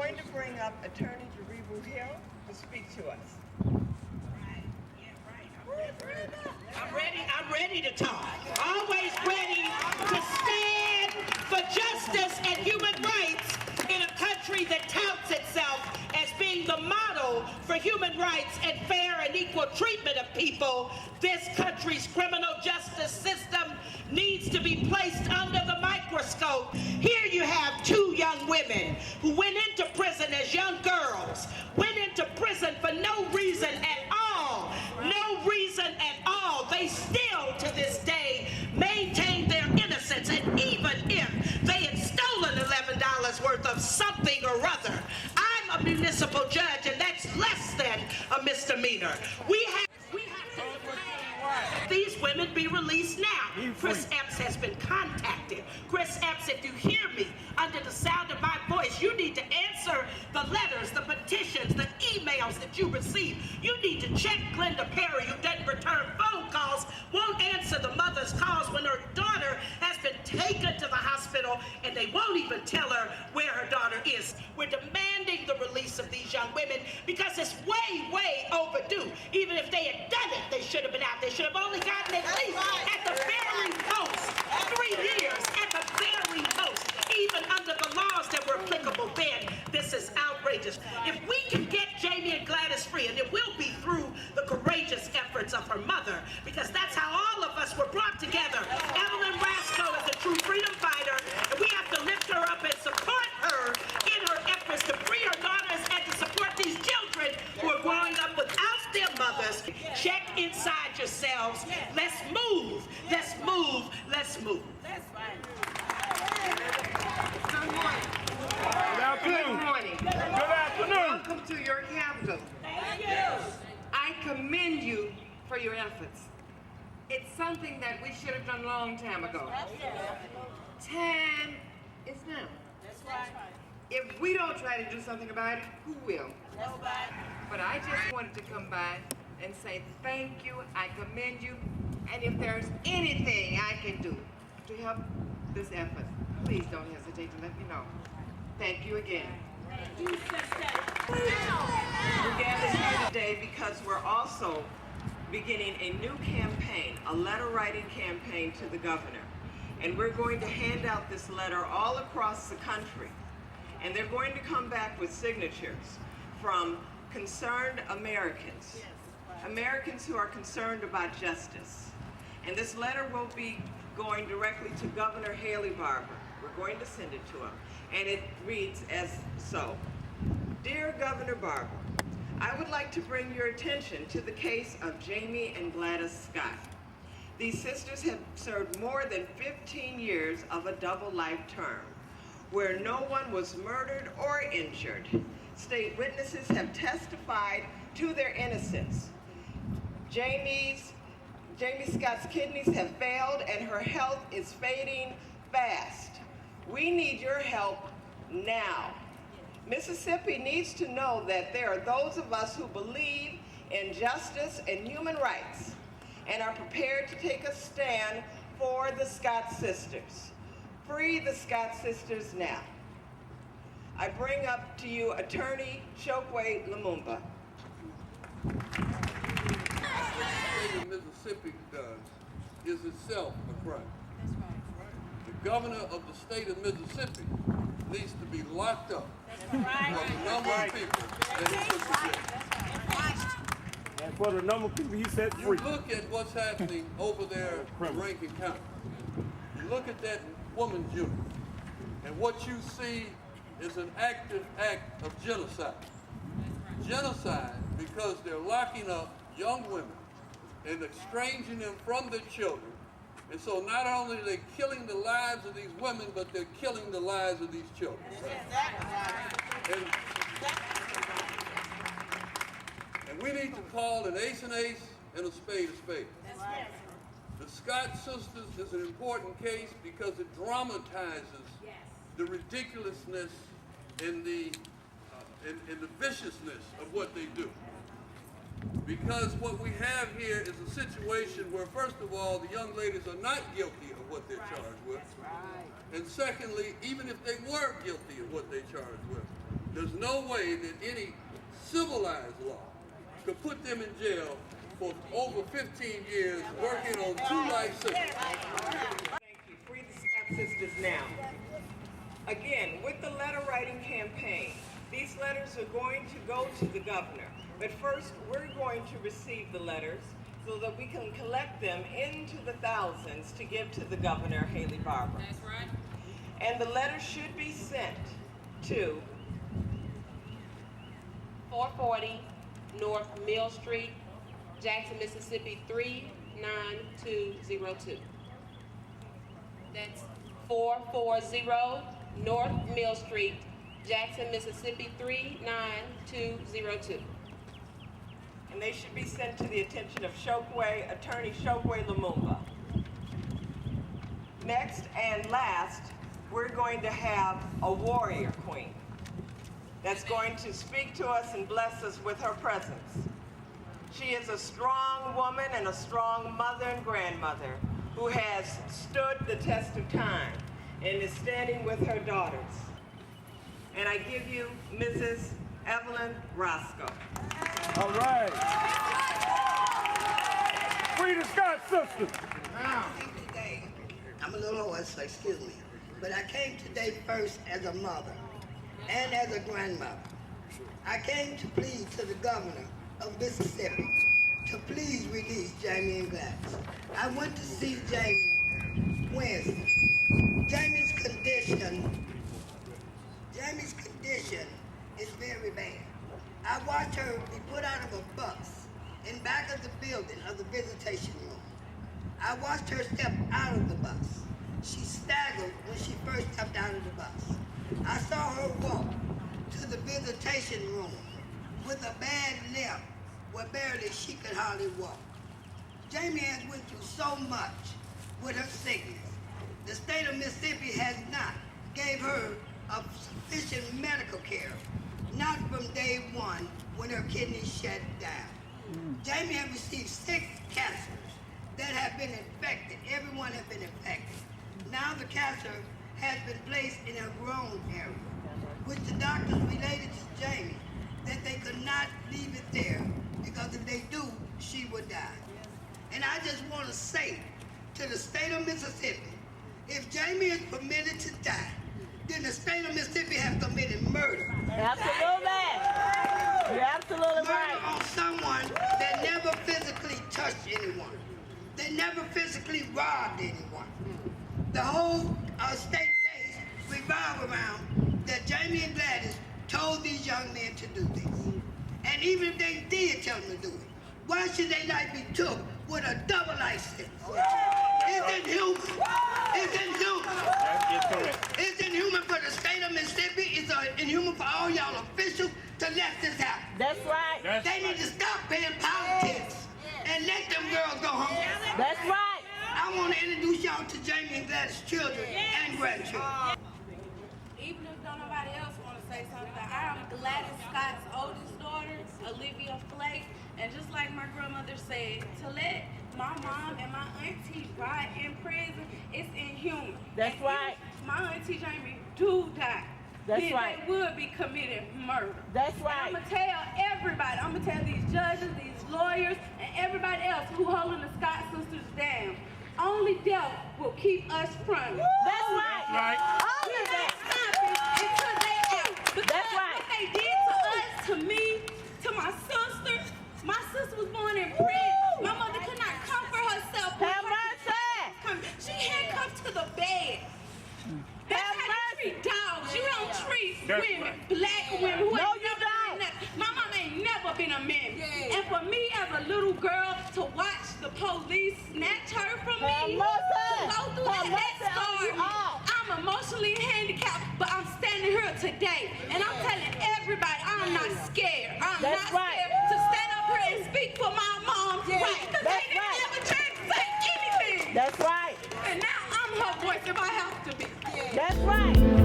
going to bring up Attorney Jeribu Hill to speak to us. I'm ready to talk. Always ready to stand for justice and human rights in a country that touts itself as being the model for human rights and fair and equal treatment of people. This country's criminal justice system needs to be placed under the microscope. Here you have two young women who went into prison as young girls, went into prison for no reason at all. No reason at all. They still, to this day, maintain their innocence. And even if they had stolen $11 worth of something or other, I'm a municipal judge, and that's less than a misdemeanor. We have these women be released now. Chris Epps has been contacted. Chris Epps, if you hear me under the sound of my voice, you need to answer the letters, the petitions, the emails that you receive. You need to check Glenda Perry, who doesn't return phone calls, won't answer the mother's calls when her daughter has been taken to the hospital, and they won't even tell her where her daughter is. We're demanding the release of these young women because it's way, way overdue. Even if they had done it, they should have been out. They should have only gotten at least, at the very most, 3 years, at the very most, even under the laws that were applicable then. This is outrageous. If we can get Jamie and Gladys free, and it will be through the courageous efforts of her mother, because that's how all of us were brought together. Evelyn Rasco is a true freedom fighter, and we have to lift her up and support her in her efforts to free her daughters and to support these children who are growing up without their mothers. Check inside yourselves. Let's move. Let's move. Let's move. That's right. Good morning. Good afternoon. Welcome to your capital. Thank you. I commend you for your efforts. It's something that we should have done a long time ago. Time is now. That's right. If we don't try to do something about it, who will? Nobody. But I just wanted to come by and say thank you, I commend you, and if there's anything I can do to help this effort, please don't hesitate to let me know. Thank you again. We're gathered here today because we're also beginning a new campaign, a letter writing campaign to the governor. And we're going to hand out this letter all across the country. And they're going to come back with signatures from concerned Americans, Americans who are concerned about justice. And this letter will be going directly to Governor Haley Barbour. We're going to send it to him. And it reads as so. Dear Governor Barbour, I would like to bring your attention to the case of Jamie and Gladys Scott. These sisters have served more than 15 years of a double life term, where no one was murdered or injured. State witnesses have testified to their innocence. Jamie Scott's kidneys have failed and her health is fading fast. We need your help now. Mississippi needs to know that there are those of us who believe in justice and human rights and are prepared to take a stand for the Scott sisters. Free the Scott sisters now. I bring up to you Attorney Chokwe Lumumba. What Mississippi does is itself a crime. That's right. The governor of the state of Mississippi needs to be locked up That's right. for the number of people that he took to jail. And for the number of people he set You free. look at what's happening over there in Rankin County. You look at that woman's unit, and what you see is an active act of genocide. Genocide because they're locking up young women and estranging them from their children. And so not only are they killing the lives of these women, but they're killing the lives of these children. And we need to call an ace and a spade a spade. That's right. The Scott sisters is an important case because it dramatizes the ridiculousness and the viciousness of what they do. Because what we have here is a situation where, first of all, the young ladies are not guilty of what they're charged with. And secondly, even if they were guilty of what they're charged with, There's no way that any civilized law could put them in jail for over 15 years working on 2 life sentences. Thank you. Free the Scott sisters now. Again, with the letter writing campaign, these letters are going to go to the governor. But first, we're going to receive the letters so that we can collect them into the thousands to give to the governor, Haley Barbour. That's right. And the letter should be sent to 440 North Mill Street, Jackson, Mississippi 39202. That's 440 North Mill Street, Jackson, Mississippi 39202. and they should be sent to the attention of Attorney Shokwe Lumumba. Next and last, we're going to have a warrior queen that's going to speak to us and bless us with her presence. She is a strong woman and a strong mother and grandmother who has stood the test of time and is standing with her daughters. And I give you Mrs. Evelyn Roscoe. All right. Free the Scott sisters. Today, I'm a little hoarse, so excuse me. But I came today first as a mother and as a grandmother. I came to plead to the governor of Mississippi to please release Jamie and Gladys. I went to see Jamie Wednesday. Jamie's condition is very bad. I watched her be put out of a bus in back of the building of the visitation room. I watched her step out of the bus. She staggered when she first stepped out of the bus. I saw her walk to the visitation room with a bad limp where barely she could hardly walk. Jamie has went through so much with her sickness. The state of Mississippi has not gave her a sufficient medical care, not from day one when her kidneys shut down. Jamie has received 6 cancers that have been infected. Everyone has been infected. Now the cancer has been placed in her groin area, which the doctors related to Jamie that they could not leave it there because if they do, she would die. And I just want to say to the state of Mississippi, if Jamie is permitted to die, then the state of Mississippi has committed murder. Absolutely. You're absolutely Murder right. on someone that never physically touched anyone. They never physically robbed anyone. The whole state case revolved around that Jamie and Gladys told these young men to do this. And even if they did tell them to do it, why should they not be took with a double life sentence? It's inhuman. It's inhuman. It's inhuman for the state of Mississippi. It's inhuman for all y'all officials to let this happen. That's right. They need to stop playing politics and let them girls go home. That's right. I want to introduce y'all to Jamie and Gladys' children and grandchildren. Even if don't nobody else want to say something, I'm Gladys Scott's oldest daughter, Olivia Flake, and just like my grandmother said, to let my mom and my auntie rot in prison, it's inhuman. That's And right. if my auntie Jamie do die, That's then right. they would be committing murder. That's right. I'm gonna tell everybody, I'm gonna tell these judges, these lawyers, and everybody else who holding the Scott sisters down. Only death will keep us from it. That's right. Right. We ain't stopping until they out. Because That's right. what they did to us, to me, to my sister was born in prison. My mother could not comfort herself. Have mercy. She handcuffed to the bed. That's Have how you treat dogs. You don't treat That's women, right. black women who No, ain't you never don't. been nothing. My mom ain't never been a man. And for me as a little girl to watch the police snatch her from Have me, mercy. to go through Have that mercy on you scarred me. all. I'm emotionally handicapped, but I'm standing here today. And I'm telling everybody I'm not scared. I'm That's not right. scared to stand up here and speak for my mom's right. Because That's they didn't right. ever try to say anything. That's right. And now I'm her voice if I have to be. That's right.